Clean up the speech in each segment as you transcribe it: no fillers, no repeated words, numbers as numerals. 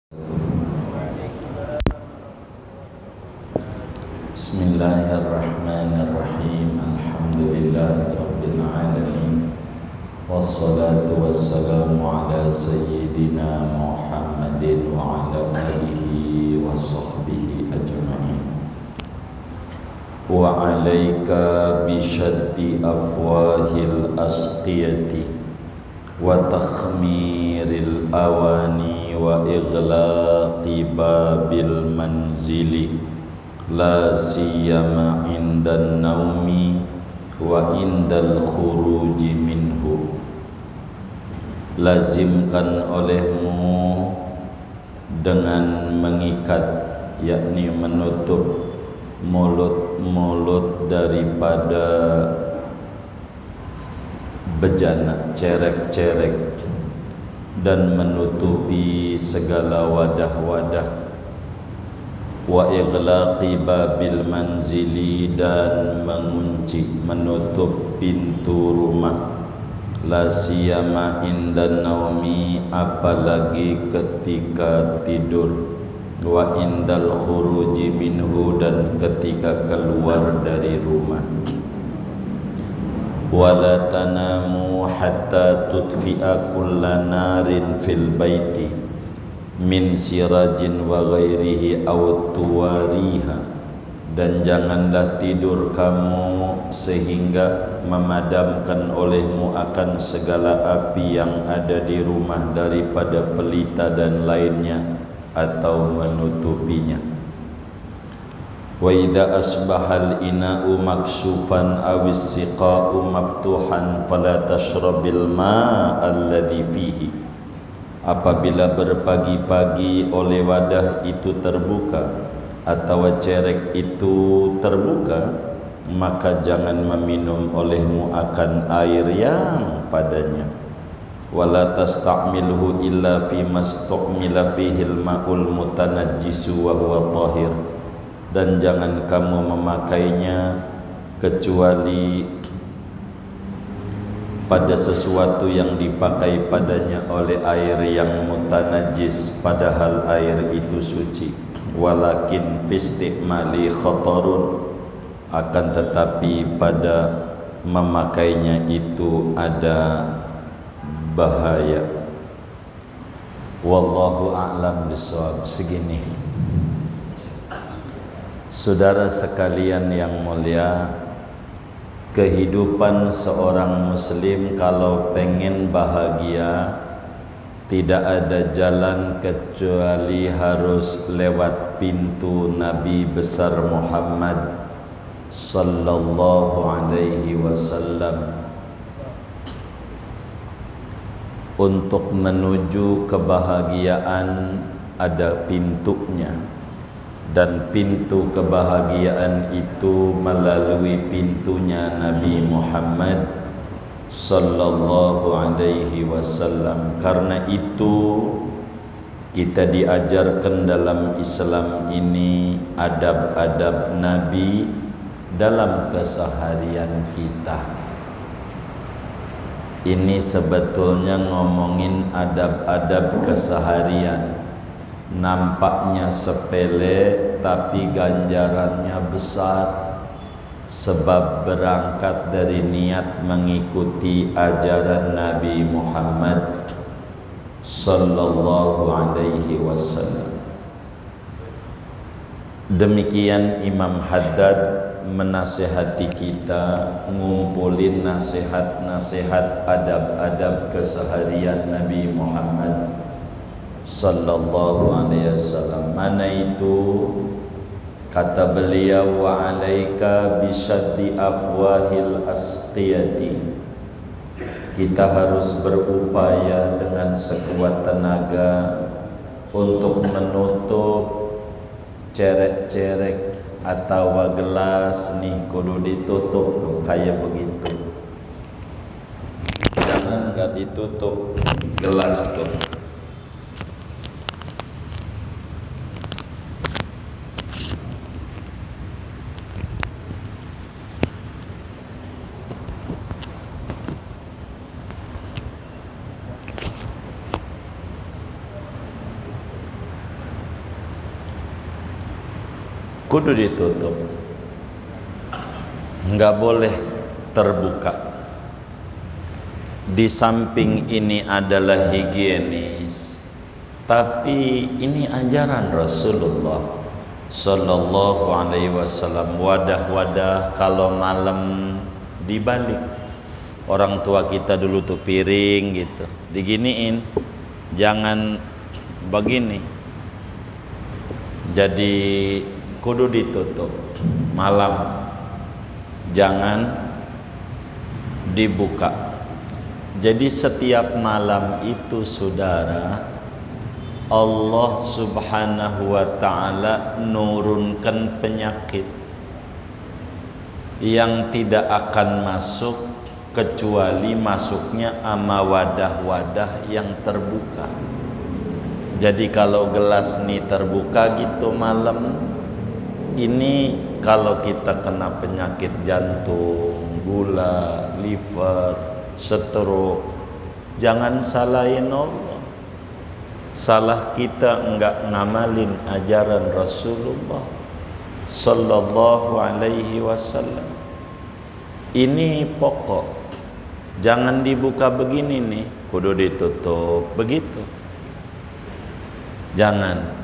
Bismillahirrahmanirrahim. Alhamdulillahirabbil alamin. Wassalatu wassalamu ala sayyidina Muhammadin wa ala alihi wa sahbihi ajma'in. Wa 'alaika bi syaddi afwahil asqiyati wa takhmiril awani wa ighlaqi babil manzili la siyama indan naumi wa indal khuruji minhu. Lazimkan olehmu dengan mengikat, yakni menutup mulut-mulut daripada bejana, cerek-cerek, dan menutupi segala wadah-wadah. Wa ighlaqi babil manzili, dan mengunci, menutup pintu rumah. La siyama indan naumi, apalagi ketika tidur. Wa indal khuruji minhu, dan ketika keluar dari rumah. Wala tanamu hatta tudfi'a kulla narin fil baiti min sirajin wa ghairihi aw tuwariha, dan janganlah tidur kamu sehingga memadamkan olehmu akan segala api yang ada di rumah daripada pelita dan lainnya, atau menutupinya. Wa idza asbahal ina'u maksufan awis siqa'u maftuhan fala tashrabil ma'a alladhi fihi. Apabila berpagi-pagi oleh wadah itu terbuka atau cerek itu terbuka, maka jangan meminum olehmu akan air yang padanya. Wala tasta'milhu illa fi mastu'mila fihil ma'ul mutanajjisu wa huwa tahir, dan jangan kamu memakainya kecuali pada sesuatu yang dipakai padanya oleh air yang mutanajis, padahal air itu suci. Walakin fistimali khatarun, akan tetapi pada memakainya itu ada bahaya. Wallahu a'lam bishawab. Segini, saudara sekalian yang mulia, kehidupan seorang muslim kalau pengen bahagia, tidak ada jalan kecuali harus lewat pintu Nabi besar Muhammad sallallahu alaihi wasallam. Untuk menuju kebahagiaan ada pintunya, dan pintu kebahagiaan itu melalui pintunya Nabi Muhammad sallallahu alaihi wasallam. Karena itu kita diajarkan dalam Islam ini adab-adab Nabi dalam keseharian kita. Ini sebetulnya ngomongin adab-adab keseharian. Nampaknya sepele, tapi ganjarannya besar, sebab berangkat dari niat mengikuti ajaran Nabi Muhammad sallallahu alaihi wasallam. Demikian Imam Haddad menasihati kita, ngumpulin nasihat-nasihat adab-adab keseharian Nabi Muhammad sallallahu alaihi wasallam. Mana itu? Kata beliau, wa 'alaika bisyaddi afwahil asqiyati. Kita harus berupaya dengan sekuat tenaga untuk menutup cerek-cerek atau gelas nih, kudu ditutup tuh kayak begitu. Jangan enggak ditutup gelas tuh. kudu ditutup, nggak boleh terbuka. Di samping ini adalah higienis, tapi ini ajaran Rasulullah Sallallahu Alaihi Wasallam. Wadah-wadah kalau malam dibalik, orang tua kita dulu tuh piring gitu diginiin, jangan begini. Jadi kudu ditutup malam, jangan dibuka. Jadi setiap malam itu saudara, Allah Subhanahu wa ta'ala nurunkan penyakit yang tidak akan masuk kecuali masuknya ama wadah-wadah yang terbuka. Jadi kalau gelas nih terbuka gitu malam ini, kalau kita kena penyakit jantung, gula, liver, stroke, jangan salahin Allah. Salah kita enggak ngamalin ajaran Rasulullah Sallallahu Alaihi Wasallam. Ini pokok, jangan dibuka begini nih, kudu ditutup begitu. Jangan.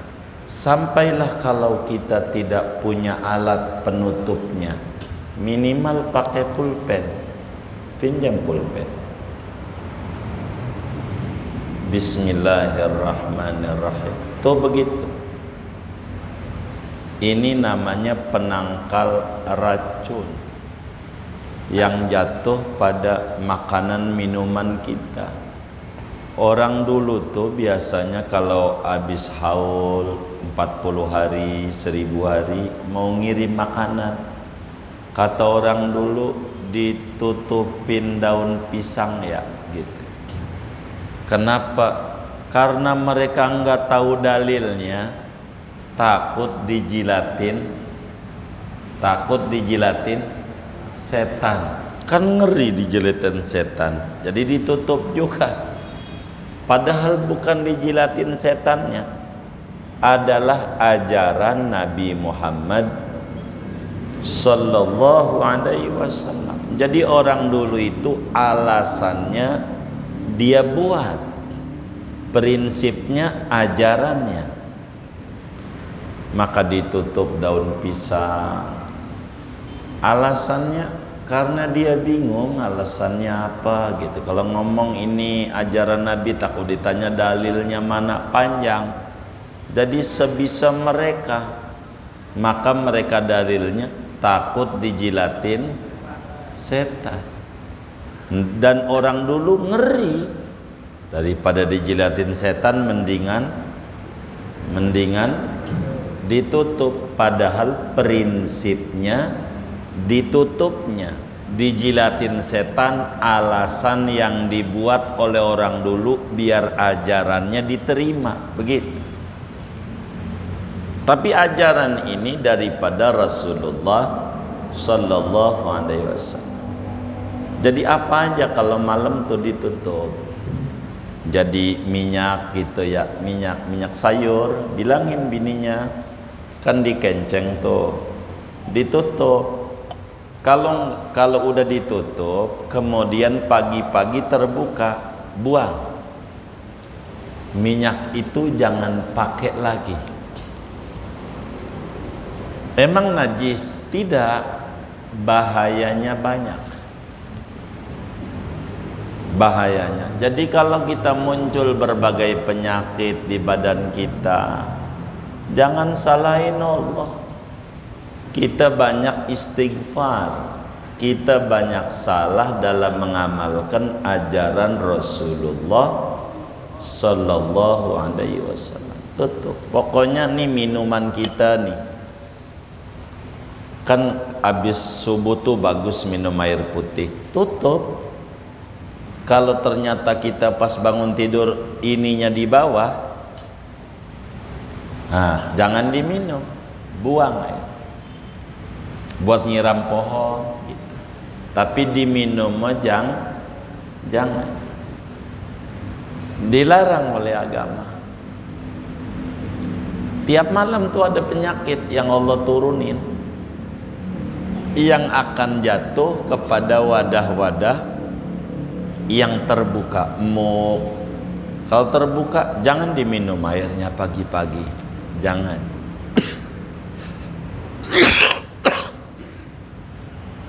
Sampailah kalau kita tidak punya alat penutupnya, minimal pakai pulpen, pinjam pulpen. Bismillahirrahmanirrahim. Tuh begitu. Ini namanya penangkal racun yang jatuh pada makanan minuman kita. Orang dulu tuh biasanya kalau habis haul 40 hari, 1000 hari mau ngirim makanan, kata orang dulu ditutupin daun pisang ya gitu. Kenapa? Karena mereka nggak tahu dalilnya, takut dijilatin setan. Kan ngeri dijilatin setan, jadi ditutup juga. Padahal bukan dijilatin setannya, adalah ajaran Nabi Muhammad Sallallahu Alaihi Wasallam. Jadi orang dulu itu alasannya dia buat, prinsipnya ajarannya, maka ditutup daun pisang. Alasannya karena dia bingung alasannya apa gitu. Kalau ngomong ini ajaran Nabi, takut ditanya dalilnya mana, panjang. Jadi sebisa mereka, maka mereka dalilnya takut dijilatin setan. Dan orang dulu ngeri, daripada dijilatin setan mendingan ditutup. Padahal prinsipnya ditutupnya. Dijilatin setan alasan yang dibuat oleh orang dulu biar ajarannya diterima, begitu. Tapi ajaran ini daripada Rasulullah Sallallahu Alaihi Wasallam. Jadi apa aja kalau malam tuh ditutup. Jadi minyak gitu ya, minyak sayur, bilangin bininya kan dikenceng tuh, ditutup. Kalau udah ditutup, kemudian pagi-pagi terbuka, buang. Minyak itu jangan pakai lagi. Emang najis? Tidak, bahayanya banyak. Bahayanya. Jadi kalau kita muncul berbagai penyakit di badan kita, jangan salahin Allah. Kita banyak istighfar, kita banyak salah dalam mengamalkan ajaran Rasulullah Sallallahu Alaihi Wasallam. Tutup. Pokoknya nih minuman kita nih, kan habis subuh tuh bagus minum air putih, tutup. Kalau ternyata kita pas bangun tidur ininya di bawah, nah jangan diminum, buang air. Buat nyiram pohon gitu. Tapi diminum jangan. Dilarang oleh agama. Tiap malam tuh ada penyakit yang Allah turunin, yang akan jatuh kepada wadah-wadah yang terbuka. Kalau terbuka jangan diminum airnya pagi-pagi, jangan.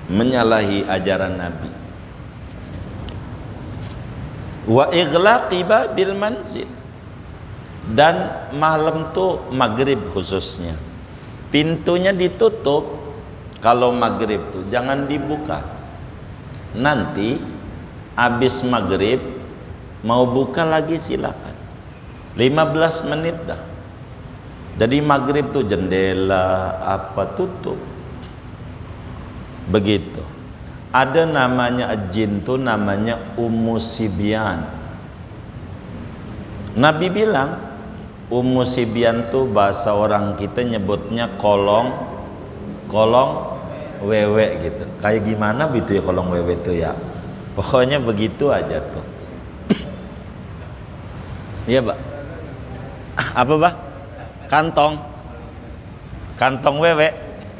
Menyalahi ajaran Nabi. Wa ighlaqi babil manzil, dan malam tuh maghrib khususnya pintunya ditutup. Kalau maghrib tuh jangan dibuka, nanti habis maghrib mau buka lagi silakan, 15 menit dah. Jadi maghrib tuh jendela apa tutup begitu. Ada namanya jin tuh namanya Ummu Sibyan. Nabi bilang Ummu Sibyan tuh bahasa orang kita nyebutnya kolong wewe gitu. Kayak gimana gitu ya kolong wewe tuh ya. Pokoknya begitu aja tuh. Iya, Pak. Apa, Pak? Kantong wewe.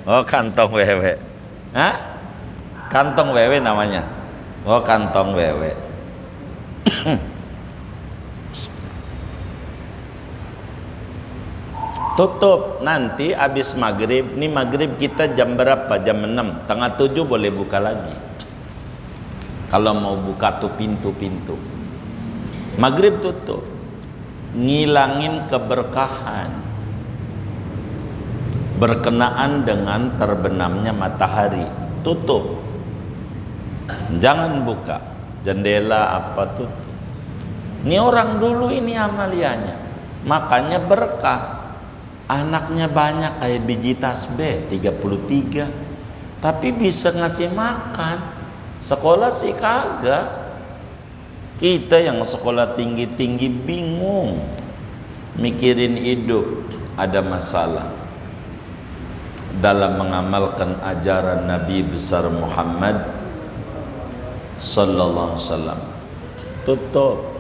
Oh, kantong wewe. Hah? Kantong wewe namanya. Oh, kantong wewe. Tutup nanti habis maghrib. Ini maghrib kita jam berapa? Jam 6, setengah 7 boleh buka lagi. Kalau mau buka tuh pintu-pintu. Maghrib tutup. Ngilangin keberkahan berkenaan dengan terbenamnya matahari. Tutup. Jangan buka jendela apa tutup. Ini orang dulu ini amaliannya. Makanya berkah. Anaknya banyak kayak biji tasbih 33, tapi bisa ngasih makan. Sekolah sih kagak. Kita yang sekolah tinggi-tinggi bingung mikirin hidup, ada masalah dalam mengamalkan ajaran Nabi besar Muhammad sallallahu alaihi wasallam. Tutup.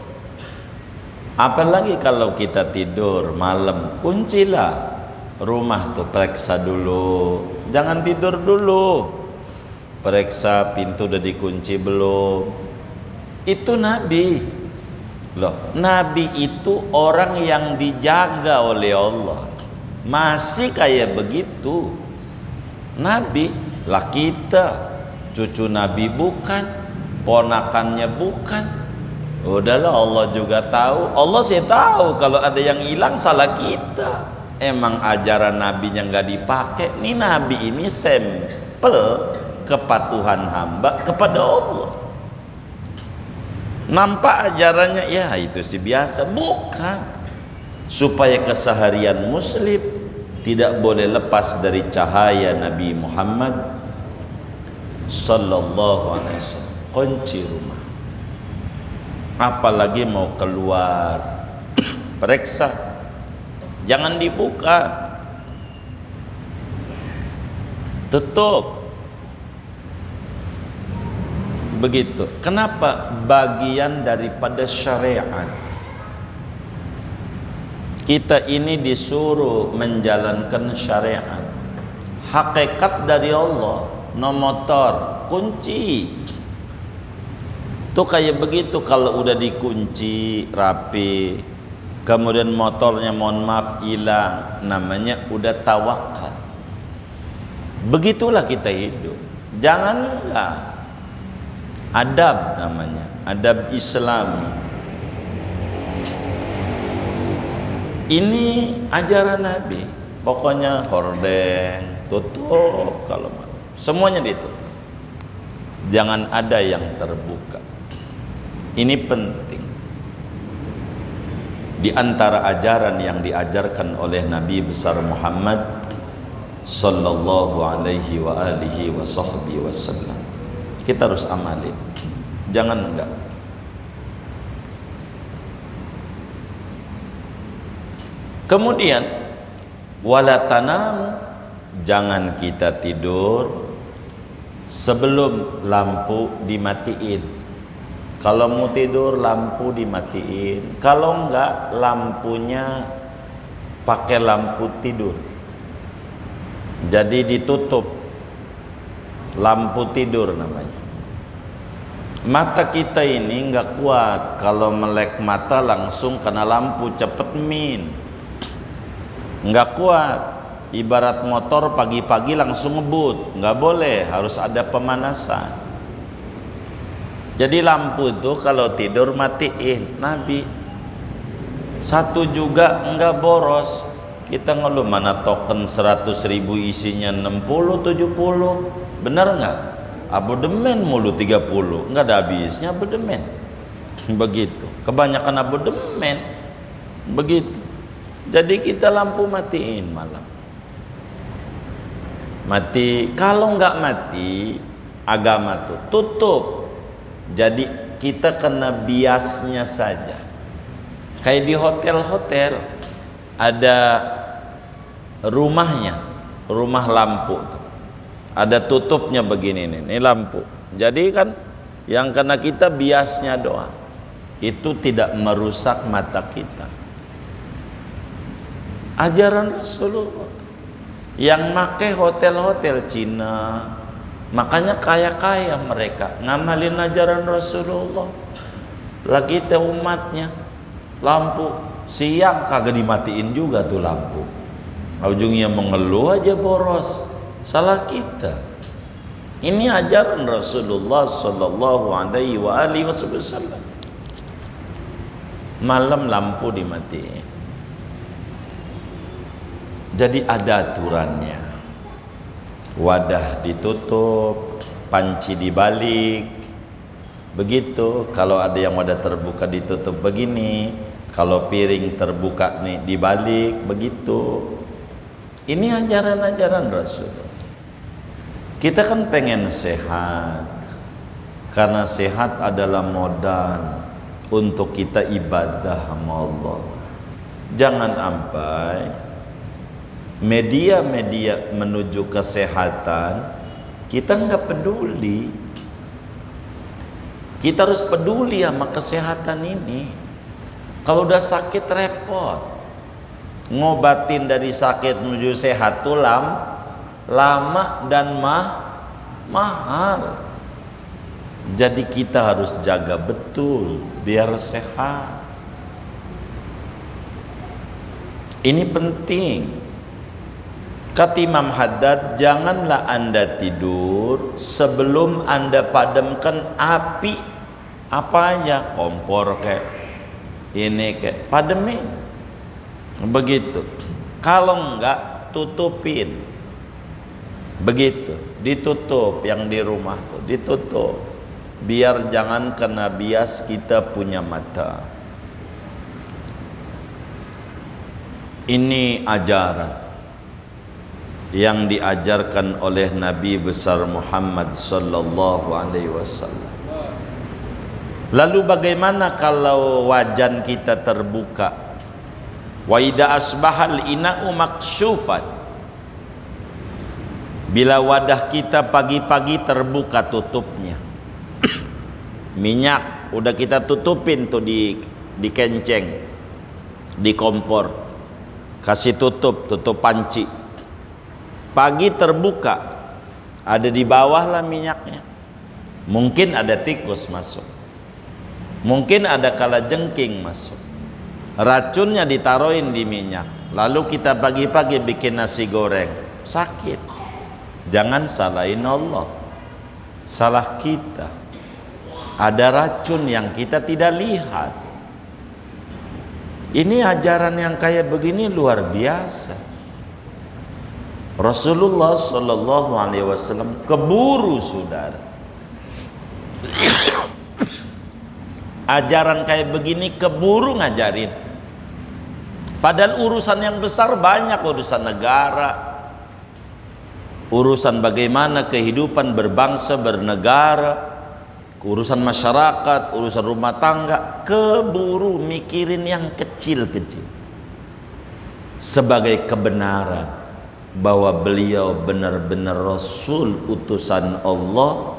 Apalagi kalau kita tidur malam, kuncilah rumah tuh, periksa dulu. Jangan tidur dulu. Periksa pintu udah dikunci belum. Itu Nabi. Loh, Nabi itu orang yang dijaga oleh Allah. Masih kayak begitu. Nabi lah, kita cucu Nabi bukan, ponakannya bukan. Udahlah, Allah juga tahu. Allah sih tahu kalau ada yang hilang salah kita. Emang ajaran nabinya nggak dipakai. Nih nabi ini sampel kepatuhan hamba kepada Allah. Nampak ajarannya ya itu sih biasa, bukan. Supaya keseharian muslim tidak boleh lepas dari cahaya Nabi Muhammad sallallahu alaihi wasallam. Kunci rumah. Apalagi mau keluar, periksa, jangan dibuka, tutup. Begitu. Kenapa? Bagian daripada syariat. Kita ini disuruh menjalankan syariat. Hakikat dari Allah, no motor, kunci. Tuh kayak begitu, kalau udah dikunci rapi, kemudian motornya mohon maaf hilang, namanya udah tawakal. Begitulah kita hidup. Jangan enggak. Adab namanya, adab Islami. Ini ajaran Nabi. Pokoknya hordeng, tutup kalau mau. Semuanya ditutup. Jangan ada yang terbuka. Ini penting. Di antara ajaran yang diajarkan oleh Nabi besar Muhammad sallallahu alaihi wa alihi wa sahbihi wasallam. Kita harus amalin. Jangan enggak. Kemudian wala tanam, jangan kita tidur sebelum lampu dimatiin. Kalau mau tidur lampu dimatiin, kalau enggak lampunya pakai lampu tidur. Jadi ditutup, lampu tidur namanya. Mata kita ini nggak kuat kalau melek mata langsung kena lampu cepet min, nggak kuat. Ibarat motor pagi-pagi langsung ngebut, nggak boleh, harus ada pemanasan. Jadi lampu itu kalau tidur matiin. Nabi satu juga nggak boros. Kita ngeluh mana token 100.000 isinya 60 70, benar nggak? Abodemen mulu 30, nggak ada habisnya abodemen. Begitu, kebanyakan abodemen begitu. Jadi kita lampu matiin malam. Mati, kalau nggak mati agama tuh tutup. Jadi kita kena biasnya saja. Kayak di hotel-hotel ada rumahnya, rumah lampu tuh. Ada tutupnya begini nih, ini lampu. Jadi kan yang kena kita biasnya doang. Itu tidak merusak mata kita. Ajaran Rasulullah. Yang make hotel-hotel Cina, makanya kaya-kaya mereka ngamalin ajaran Rasulullah. Lah kita umatnya lampu siang kagak dimatiin juga tuh lampu. Ujungnya mengeluh aja boros. Salah kita. Ini ajaran Rasulullah sallallahu alaihi wasallam. Malam lampu dimatiin. Jadi ada aturannya. Wadah ditutup, panci dibalik. Begitu. Kalau ada yang wadah terbuka ditutup begini, kalau piring terbuka nih dibalik, begitu. Ini ajaran-ajaran Rasulullah. Kita kan pengen sehat, karena sehat adalah modal untuk kita ibadah sama Allah. Jangan sampai media-media menuju kesehatan kita nggak peduli. Kita harus peduli sama kesehatan ini. Kalau udah sakit repot, ngobatin dari sakit menuju sehat tuh lama dan mahal. Jadi kita harus jaga betul biar sehat. Ini penting. Kata Imam Haddad, janganlah Anda tidur sebelum Anda padamkan api. Apa aja, kompor kayak ini kayak pademin. Begitu. Kalau enggak tutupin. Begitu, ditutup yang di rumah tuh, ditutup. Biar jangan kena bias kita punya mata. Ini ajaran yang diajarkan oleh Nabi besar Muhammad sallallahu alaihi wasallam. Lalu bagaimana kalau wajan kita terbuka? Wa idza asbahal ina'u maksyufan. Bila wadah kita pagi-pagi terbuka tutupnya. Minyak udah kita tutupin tuh di kenceng, di kompor. Kasih tutup panci. Pagi terbuka, ada di bawah lah minyaknya. Mungkin ada tikus masuk, mungkin ada kalajengking masuk. Racunnya ditaruhin di minyak. Lalu kita pagi-pagi bikin nasi goreng, sakit. Jangan salahin Allah, salah kita. Ada racun yang kita tidak lihat. Ini ajaran yang kayak begini luar biasa. Rasulullah sallallahu alaihi wasallam keburu, saudara. Ajaran kayak begini keburu ngajarin. Padahal urusan yang besar banyak, urusan negara, urusan bagaimana kehidupan berbangsa bernegara, urusan masyarakat, urusan rumah tangga, keburu mikirin yang kecil-kecil sebagai kebenaran bahwa beliau benar-benar Rasul utusan Allah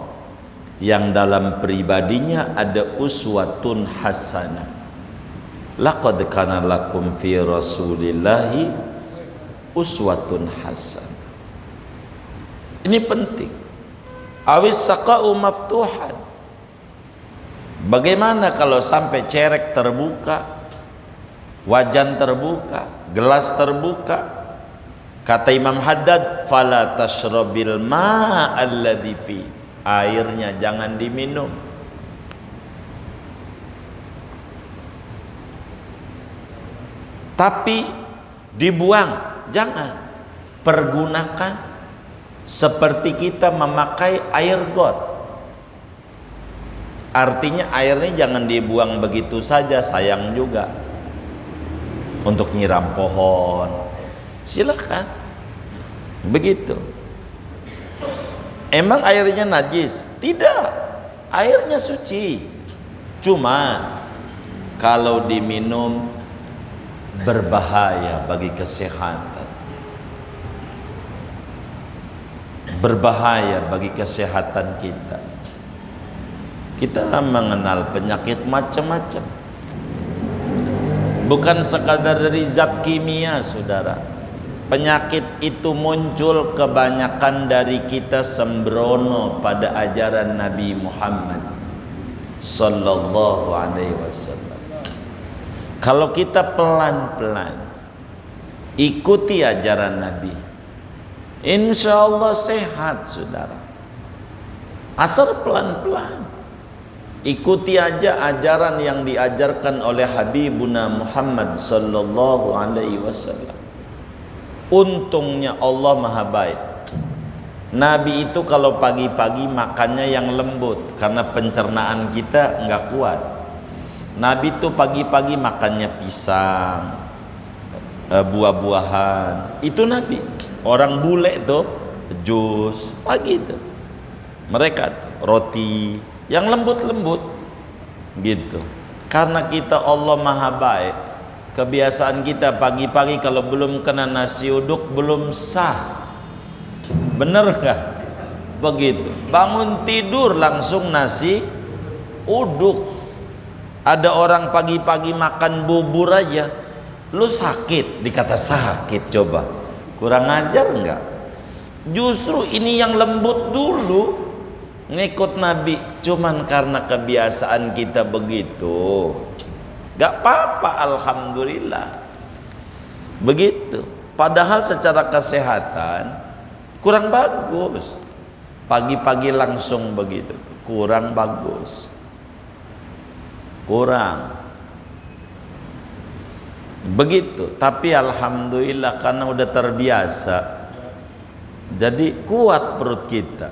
yang dalam pribadinya ada uswatun hasanah. Laqad kana lakum fi Rasulillahi uswatun hasanah. Ini penting. Awis saqa'u maftuhan. Bagaimana kalau sampai cerek terbuka, wajan terbuka, gelas terbuka? Kata Imam Haddad, fala tashrabil ma'alladzi fi. Airnya jangan diminum. Tapi dibuang, jangan. Pergunakan seperti kita memakai air got. Artinya airnya jangan dibuang begitu saja, sayang juga. Untuk nyiram pohon, silakan. Begitu. Emang airnya najis? Tidak. Airnya suci. Cuma kalau diminum berbahaya bagi kesehatan. Berbahaya bagi kesehatan kita. Kita mengenal penyakit macam-macam. Bukan sekadar dari zat kimia, saudara. Penyakit itu muncul kebanyakan dari kita sembrono pada ajaran Nabi Muhammad sallallahu alaihi wasallam. Kalau kita pelan-pelan ikuti ajaran Nabi, insya Allah sehat, saudara. Asal pelan-pelan ikuti aja ajaran yang diajarkan oleh Habibuna Muhammad sallallahu alaihi wasallam. Untungnya Allah maha baik. Nabi itu kalau pagi-pagi makannya yang lembut karena pencernaan kita nggak kuat. Nabi itu pagi-pagi makannya pisang, buah-buahan. Itu Nabi. Orang bule tuh jus pagi itu. Mereka roti yang lembut-lembut gitu. Karena kita Allah maha baik. Kebiasaan kita pagi-pagi kalau belum kena nasi uduk belum sah. Bener nggak? Begitu. Bangun tidur langsung nasi uduk. Ada orang pagi-pagi makan bubur aja, lu sakit, dikata sakit, coba. Kurang ajar enggak? Justru ini yang lembut dulu. Ngikut Nabi cuman karena kebiasaan kita begitu. Gak apa-apa, alhamdulillah. Begitu. Padahal secara kesehatan kurang bagus. Pagi-pagi langsung begitu, kurang bagus. Kurang begitu, tapi alhamdulillah karena udah terbiasa jadi kuat perut kita.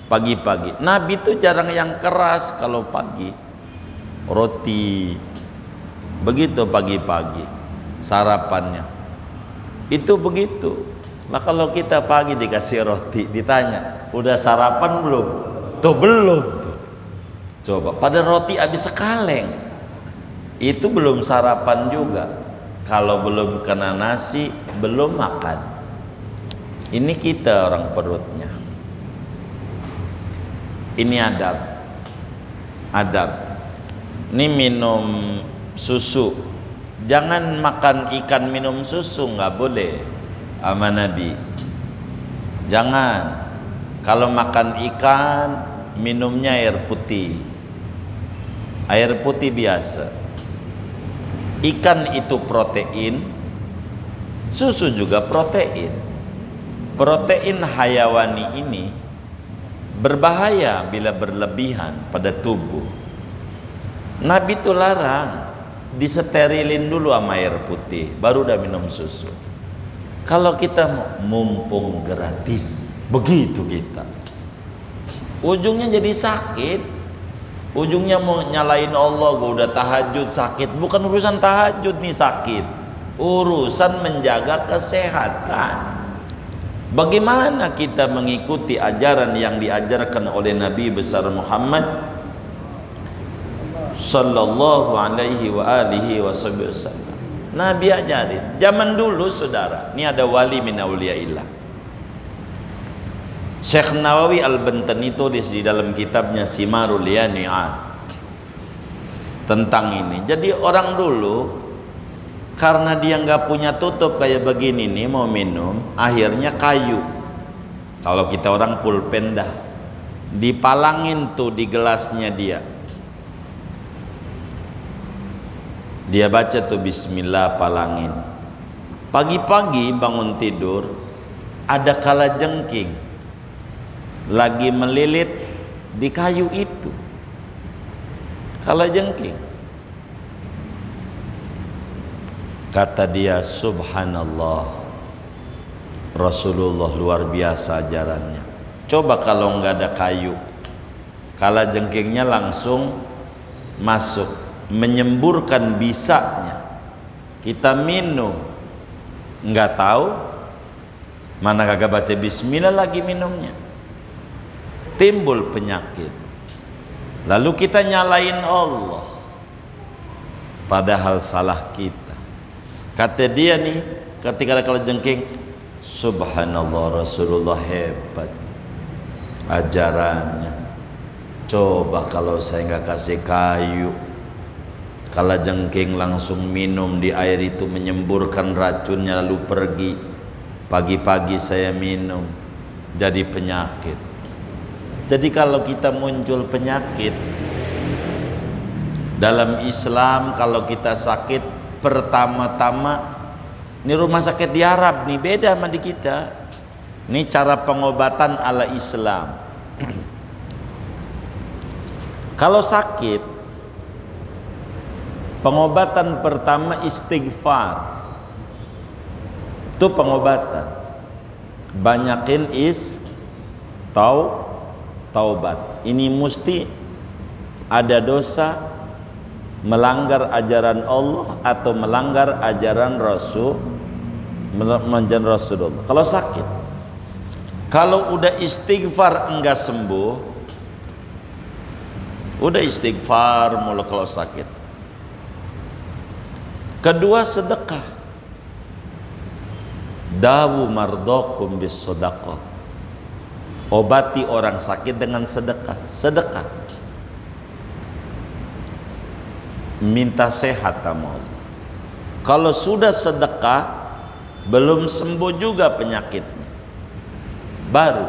Pagi-pagi Nabi itu jarang yang keras. Kalau pagi roti begitu, pagi-pagi sarapannya itu begitu. Nah kalau kita pagi dikasih roti, ditanya udah sarapan belum? Tuh belum. Coba, pada roti habis sekaleng itu belum sarapan juga. Kalau belum kena nasi belum makan. Ini kita orang perutnya. Ini adab. Adab. Ini minum susu, jangan makan ikan minum susu, nggak boleh sama Nabi. Jangan. Kalau makan ikan minumnya air putih. Air putih biasa. Ikan itu protein, susu juga protein. Protein hayawani ini berbahaya bila berlebihan pada tubuh. Nabi itu larang, disterilin dulu sama air putih, baru udah minum susu. Kalau kita mumpung gratis, begitu kita, ujungnya jadi sakit. Ujungnya mau nyalain Allah, gue udah tahajud sakit. Bukan urusan tahajud nih sakit, urusan menjaga kesehatan. Bagaimana kita mengikuti ajaran yang diajarkan oleh Nabi besar Muhammad sallallahu alaihi wa alihi wasallam. Nabi ajarin zaman dulu, saudara. Ini ada wali min auliyaillah, Syekh Nawawi Al-Bantani tulis di dalam kitabnya Simarul Yani'ah. tentang ini. Jadi orang dulu karena dia nggak punya tutup kayak begini nih mau minum, akhirnya kayu. Kalau kita orang pulpen dah, dipalangin tuh di gelasnya dia. Dia baca tuh bismillah, palangin. Pagi-pagi bangun tidur, ada kalajengking lagi melilit di kayu itu. Kalajengking. Kata dia, subhanallah, Rasulullah luar biasa ajarannya. Coba kalau nggak ada kayu, kalajengkingnya langsung masuk, menyemburkan bisanya. Kita minum, nggak tahu, mana kagak baca bismillah lagi minumnya, timbul penyakit. Lalu kita nyalain Allah, padahal salah kita. Kata dia nih, ketika ada kalajengking, subhanallah, Rasulullah hebat ajarannya. Coba kalau saya nggak kasih kayu, kalajengking langsung minum di air itu, menyemburkan racunnya lalu pergi. Pagi-pagi saya minum, jadi penyakit. Jadi kalau kita muncul penyakit dalam Islam, kalau kita sakit, pertama-tama, ini rumah sakit di Arab nih, beda sama di kita. Ini cara pengobatan ala Islam. Kalau sakit, pengobatan pertama istighfar. Itu pengobatan. Banyakin taubat. Ini mesti ada dosa, melanggar ajaran Allah atau melanggar ajaran Rasulullah. Kalau sakit, kalau udah istighfar enggak sembuh, udah istighfar mulu kalau sakit. Kedua, sedekah. Dawu mardokum bis sedekah. Obati orang sakit dengan sedekah. Sedekah. Minta sehat sama Allah. Kalau sudah sedekah belum sembuh juga penyakitnya, baru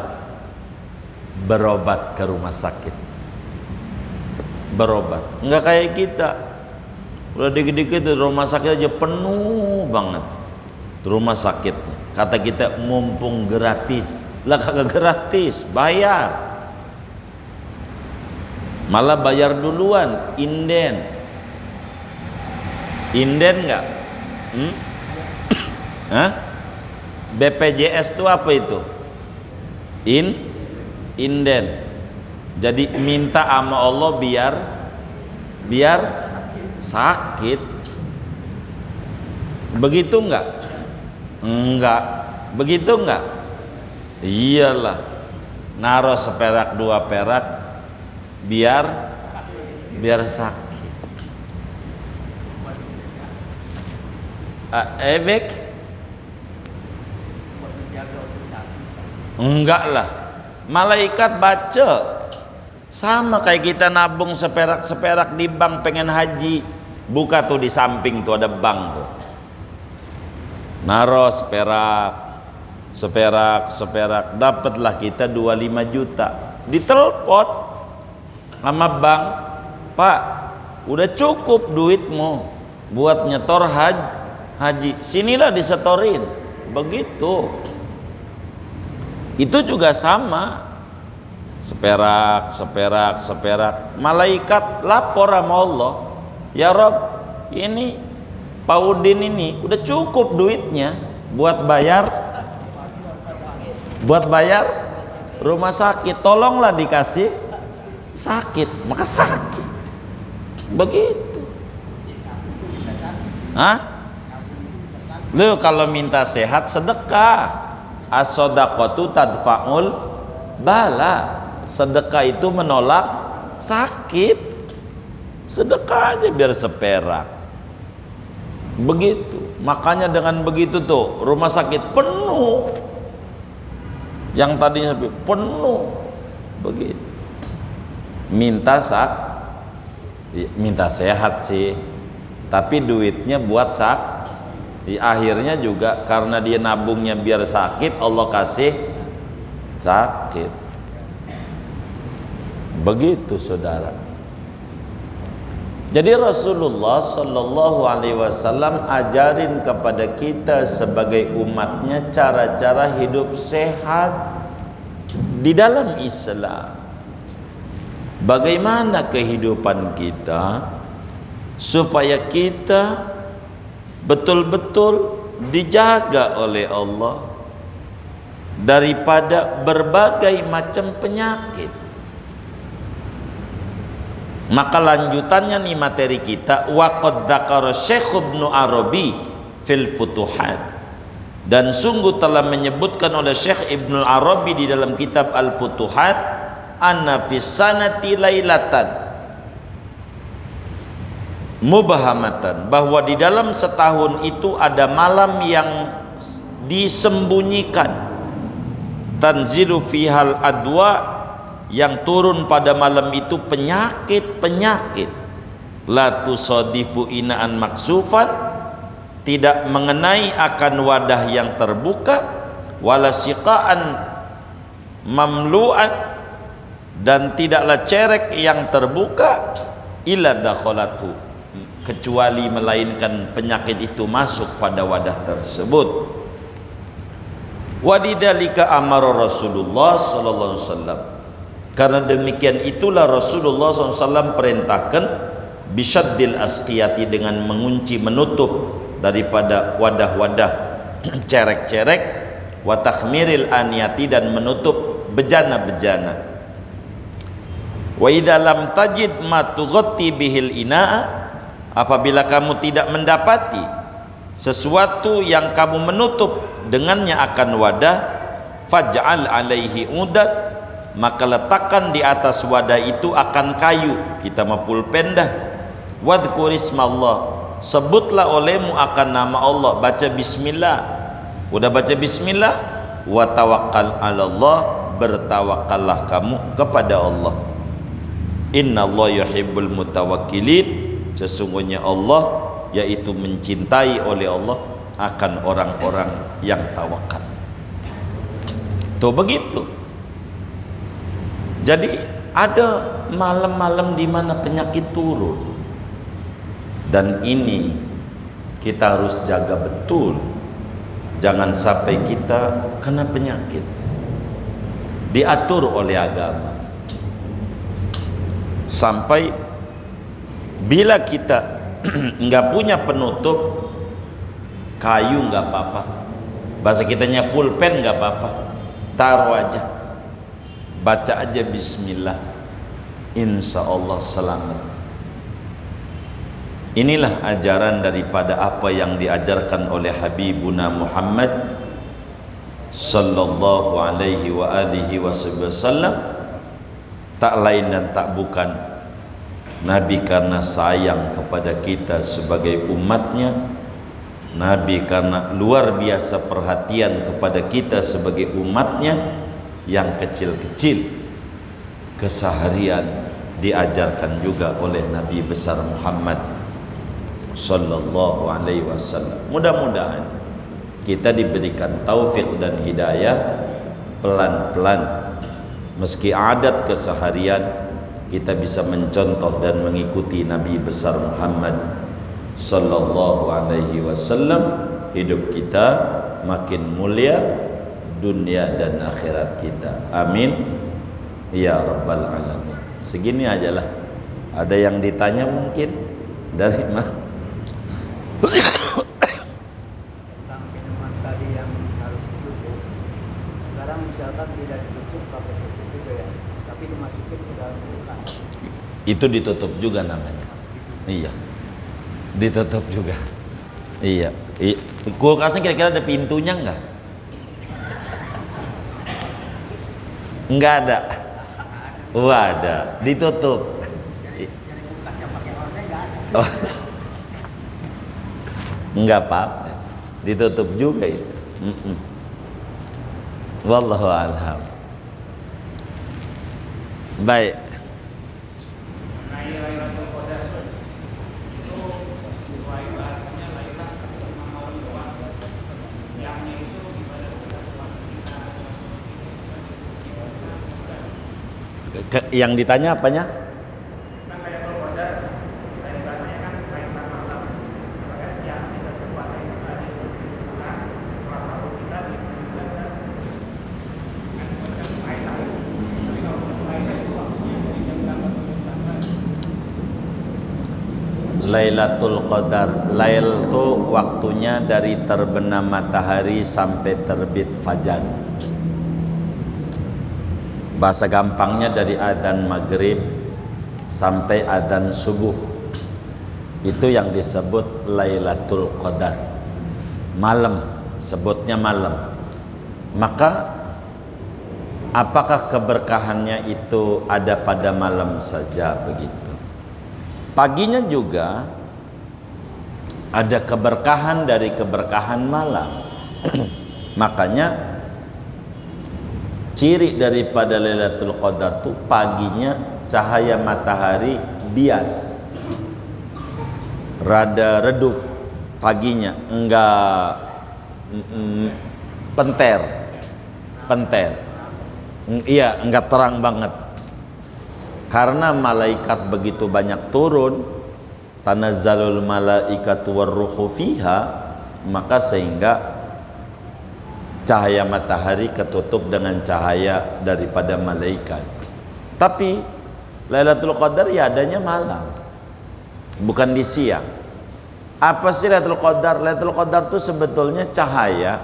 berobat ke rumah sakit. Berobat. Enggak kayak kita, udah dikit-dikit rumah sakit aja penuh banget rumah sakitnya. Kata kita mumpung gratis, lah kagak gratis, bayar. Malah bayar duluan, inden nggak? Hah? BPJS itu apa itu? Inden. Jadi minta sama Allah biar sakit. Begitu nggak? Enggak. Begitu nggak? Iyalah. Naruh seperak 2 perak biar sakit. Ebek? Enggak lah. Malaikat baca. Sama kayak kita nabung seperak-seperak di bank pengen haji. Buka tuh di samping tuh ada bank tuh. Naruh seperak, dapatlah kita 25 juta. Ditelepon sama bank, Pak, udah cukup duitmu buat nyetor haji. Sinilah disetorin. Begitu. Itu juga sama. Seperak. Malaikat lapor sama Allah, ya Rob, ini Pak Udin ini udah cukup duitnya buat bayar rumah sakit. Tolonglah dikasih sakit, maka sakit. Begitu. Lu kalau minta sehat sedekah. As-shadaqatu tadfa'ul bala. Sedekah itu menolak sakit. Sedekah aja biar seperak. Begitu. Makanya dengan begitu tuh rumah sakit penuh. Yang tadinya penuh. Begitu. Minta minta sehat sih, tapi duitnya buat akhirnya juga karena dia nabungnya biar sakit, Allah kasih sakit. Begitu saudara. Jadi Rasulullah Shallallahu Alaihi Wasallam ajarin kepada kita sebagai umatnya cara-cara hidup sehat di dalam Islam. Bagaimana kehidupan kita supaya kita betul-betul dijaga oleh Allah daripada berbagai macam penyakit. Maka lanjutannya nih materi kita, wa qad dzakara Syekh Ibnu Arabi fil Futuhat, dan sungguh telah menyebutkan oleh Syekh Ibnu Arabi di dalam kitab Al-Futuhat, anna fis sanati lailatan mubhamatan, bahwa di dalam setahun itu ada malam yang disembunyikan, tanzilu fihal adwa, yang turun pada malam itu penyakit-penyakit, la tusadifu inaan maksufan, tidak mengenai akan wadah yang terbuka, wala siqaan mamlu'an, dan tidaklah cerek yang terbuka, illa dakhalatu, kecuali melainkan penyakit itu masuk pada wadah tersebut. Wadidzalika amara Rasulullah sallallahu alaihi wasallam, karena demikian itulah Rasulullah SAW perintahkan bisyaddil asqiyati, dengan mengunci, menutup daripada wadah-wadah cerek-cerek, wa takhmiril aniyati, dan menutup bejana-bejana. Wa idza lam tajid ma tughatti bihil ina'a, apabila kamu tidak mendapati sesuatu yang kamu menutup dengannya akan wadah, faj'al alaihi udat, maka letakkan di atas wadah itu akan kayu, kita mah pulpen dah. Wadhkurismallah, sebutlah olehmu akan nama Allah, baca bismillah. Udah baca bismillah, wa tawakkal 'alallah, bertawakallah kamu kepada Allah. Innallaha yuhibbul mutawakkilin, sesungguhnya Allah yaitu mencintai oleh Allah akan orang-orang yang tawakal. Tuh begitu. Jadi ada malam-malam di mana penyakit turun, dan ini kita harus jaga betul, jangan sampai kita kena penyakit. Diatur oleh agama sampai bila kita nggak punya penutup, kayu nggak apa-apa, bahasa kitanya pulpen nggak apa-apa, taruh aja, baca aja bismillah, insya Allah selamat. Inilah ajaran daripada apa yang diajarkan oleh Habibuna Muhammad sallallahu alaihi wa alihi wasallam, tak lain dan tak bukan Nabi karena sayang kepada kita sebagai umatnya, Nabi karena luar biasa perhatian kepada kita sebagai umatnya. Yang kecil-kecil keseharian diajarkan juga oleh Nabi besar Muhammad sallallahu alaihi wasallam. Mudah-mudahan kita diberikan taufik dan hidayah, pelan-pelan meski adat keseharian kita bisa mencontoh dan mengikuti Nabi besar Muhammad sallallahu alaihi wasallam. Hidup kita makin mulia dunia dan akhirat kita. Amin ya rabbal alamin. Segini aja lah. Ada yang ditanya mungkin dari mana? Tentang minuman tadi yang harus ditutup. Sekarang misalkan tidak ditutup, pakai tutup juga ya, tapi dimasukin ke dalam kulkas. Itu ditutup juga namanya. Iya, ditutup juga. Iya. Kulkasnya kira-kira ada pintunya enggak? Enggak ada. Oh ada, ditutup. Oh. Enggak apa-apa, ditutup juga itu. Wallahu a'lam. Baik. Yang ditanya apanya? Lailatul Qadar. Lail itu waktunya dari terbenam matahari sampai terbit fajar. Bahasa gampangnya dari adzan maghrib sampai adzan subuh. Itu yang disebut Lailatul Qadar. Malam, sebutnya malam. Maka apakah keberkahannya itu ada pada malam saja begitu? Paginya juga ada keberkahan dari keberkahan malam. Makanya ciri daripada Lailatul Qadar itu paginya cahaya matahari bias, rada redup paginya, enggak penter, iya enggak terang banget. Karena malaikat begitu banyak turun, tanazzalul malaikatu warruhu fiha, maka sehingga cahaya matahari ketutup dengan cahaya daripada malaikat. Tapi Lailatul Qadar ya adanya malam, bukan di siang. Apa sih Lailatul Qadar? Lailatul Qadar itu sebetulnya cahaya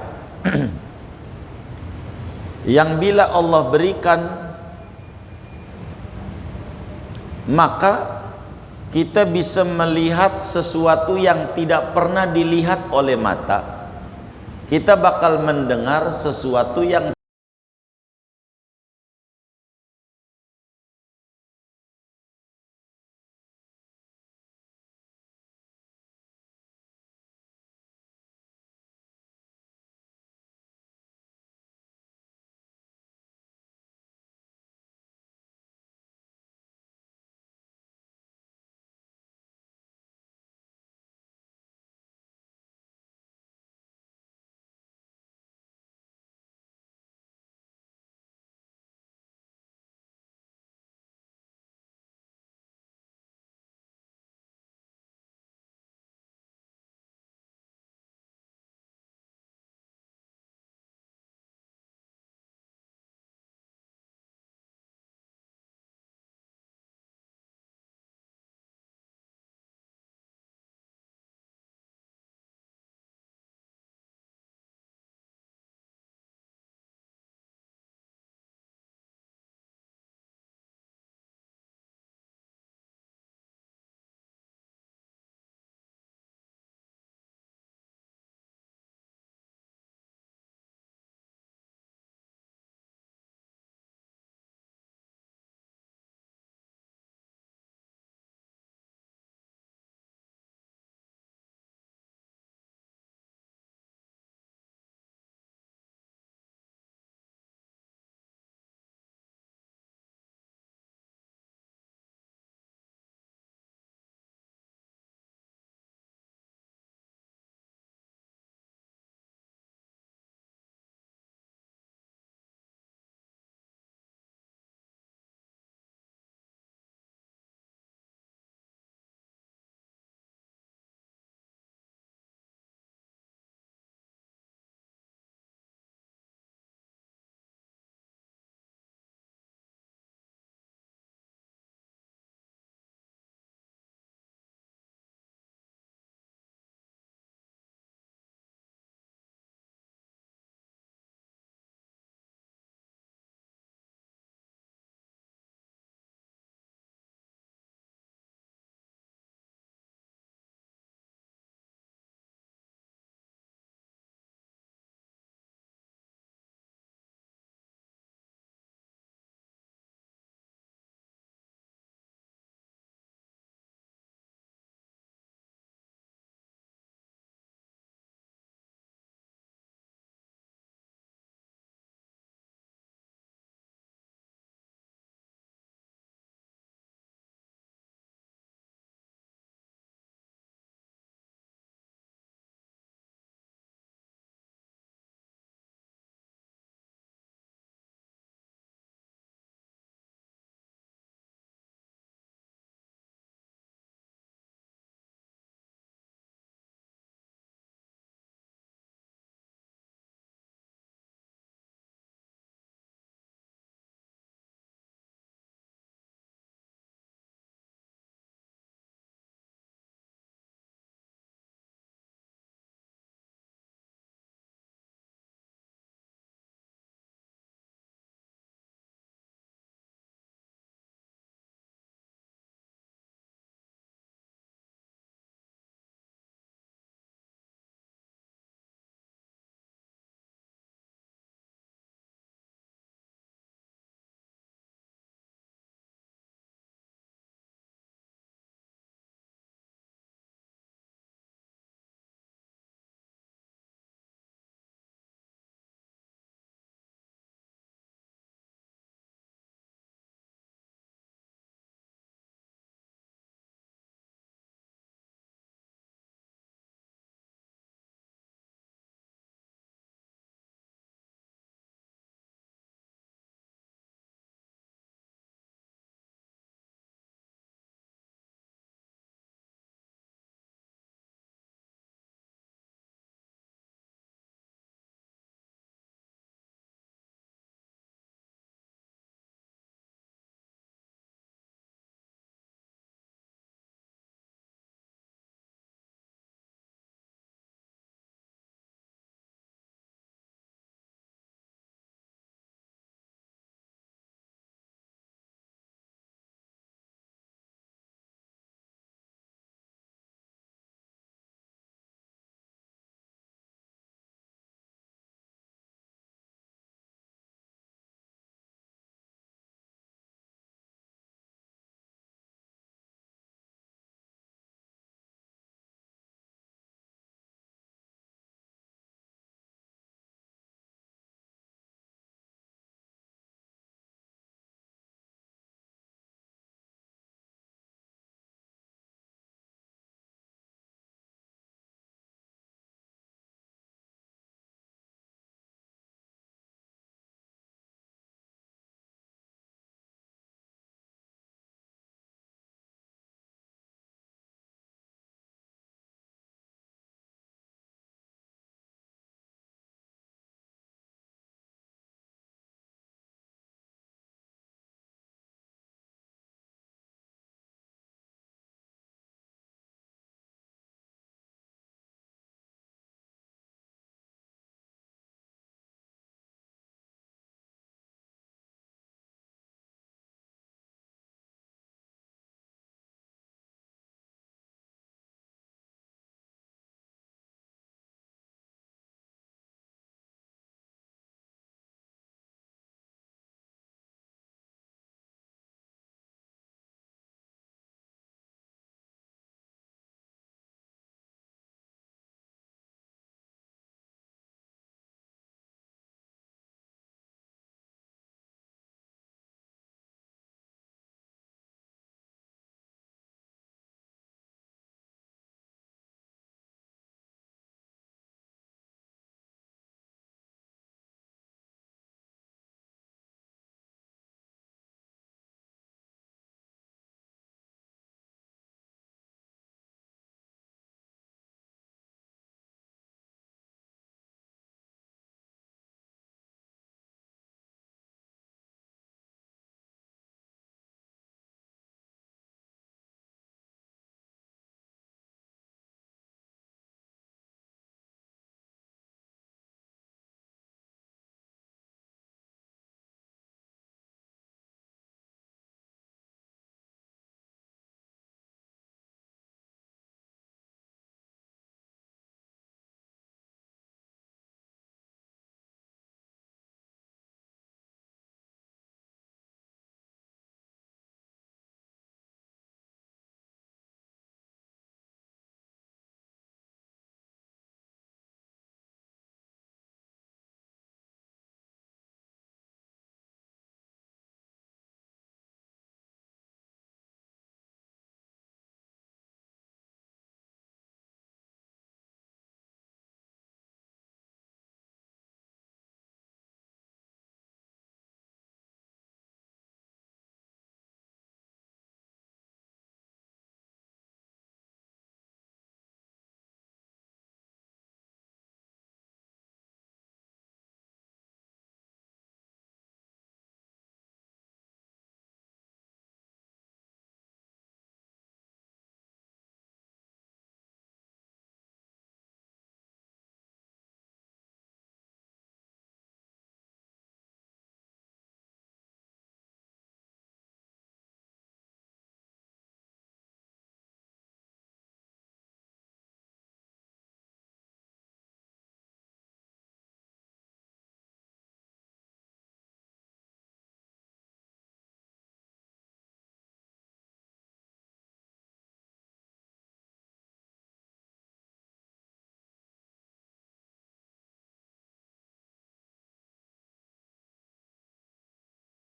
yang bila Allah berikan, maka kita bisa melihat sesuatu yang tidak pernah dilihat oleh mata. Kita bakal mendengar sesuatu yang